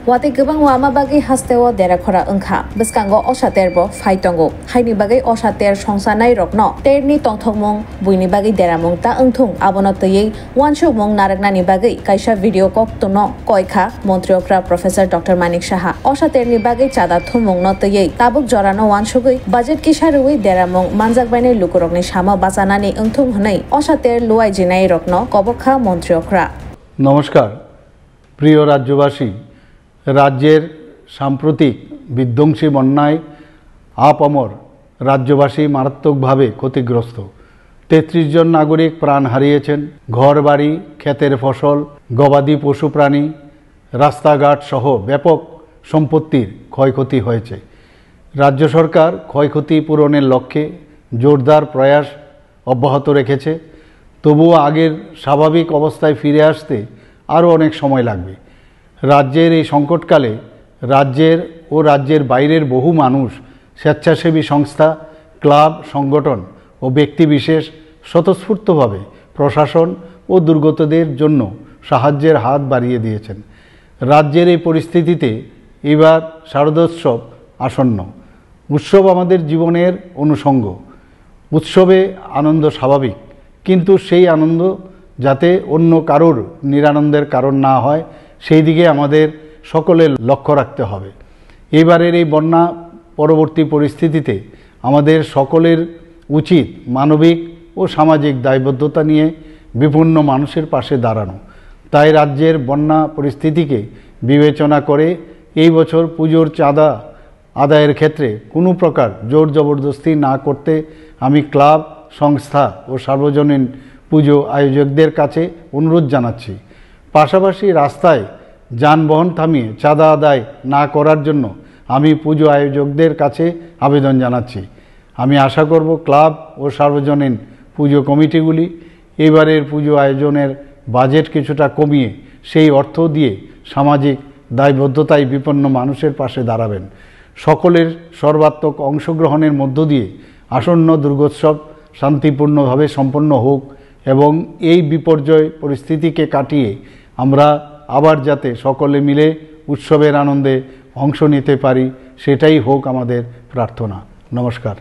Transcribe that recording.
Wati gobang wama bagi hasteo dera khora engkha beskango osaterbo faitongo haini bagi osater songsanai rokno terni tongthongmong buini bagi deramong ta engthung abono tei wansukmong naraknani bagi kaisa video kok tono koikha মন্ত্রীকরা professor doctor Manik Saha osaterni bagi chada thumong no tei tabuk jorano wansugui budget kisarui deramong manjakbaini lukurokni sama basanani engthung hnai osater luai jinai rokno kobokha মন্ত্রীকরা। নমস্কার প্রিয় রাজ্যবাসী, রাজ্যের সাম্প্রতিক বিধ্বংসী বন্যায় আপামর রাজ্যবাসী মারাত্মকভাবে ক্ষতিগ্রস্ত। ৩৩ জন নাগরিক প্রাণ হারিয়েছেন। ঘরবাড়ি, ক্ষেতের ফসল, গবাদি পশু প্রাণী, রাস্তাঘাট সহ ব্যাপক সম্পত্তির ক্ষয়ক্ষতি হয়েছে। রাজ্য সরকার ক্ষয়ক্ষতি পূরণের লক্ষ্যে জোরদার প্রয়াস অব্যাহত রেখেছে। তবুও আগের স্বাভাবিক অবস্থায় ফিরে আসতে আরও অনেক সময় লাগবে। রাজ্যের এই সংকটকালে রাজ্যের বাইরের বহু মানুষ, স্বেচ্ছাসেবী সংস্থা, ক্লাব, সংগঠন ও ব্যক্তিবিশেষ স্বতঃস্ফূর্তভাবে প্রশাসন ও দুর্গতদের জন্য সাহায্যের হাত বাড়িয়ে দিয়েছেন। রাজ্যের এই পরিস্থিতিতে এবার শারদোৎসব আসন্ন। উৎসব আমাদের জীবনের অনুষঙ্গ। উৎসবে আনন্দ স্বাভাবিক, কিন্তু সেই আনন্দ যাতে অন্য কারোর নিরানন্দের কারণ না হয় সেই দিকে আমাদের সকলের লক্ষ্য রাখতে হবে। এবারের এই বন্যা পরবর্তী পরিস্থিতিতে আমাদের সকলের উচিত মানবিক ও সামাজিক দায়বদ্ধতা নিয়ে বিপন্ন মানুষের পাশে দাঁড়ানো। তাই রাজ্যের বন্যা পরিস্থিতিকে বিবেচনা করে এই বছর পুজোর চাঁদা আদায়ের ক্ষেত্রে কোনো প্রকার জোর জবরদস্তি না করতে আমি ক্লাব, সংস্থা ও সার্বজনীন পুজো আয়োজকদের কাছে অনুরোধ জানাচ্ছি। পাশাপাশি রাস্তায় যানবাহন থামিয়ে চাঁদা আদায় না করার জন্য আমি পুজো আয়োজকদের কাছে আবেদন জানাচ্ছি। আমি আশা করব ক্লাব ও সার্বজনীন পুজো কমিটিগুলি এবারের পুজো আয়োজনের বাজেট কিছুটা কমিয়ে সেই অর্থ দিয়ে সামাজিক দায়বদ্ধতায় বিপন্ন মানুষের পাশে দাঁড়াবেন। সকলের সর্বাত্মক অংশগ্রহণের মধ্য দিয়ে আসন্ন দুর্গোৎসব শান্তিপূর্ণভাবে সম্পন্ন হোক এবং এই বিপর্যয় পরিস্থিতিকে কাটিয়ে আমরা আবার যাতে সকলে মিলে উৎসবের আনন্দে অংশ নিতে পারি সেটাই হোক আমাদের প্রার্থনা। নমস্কার।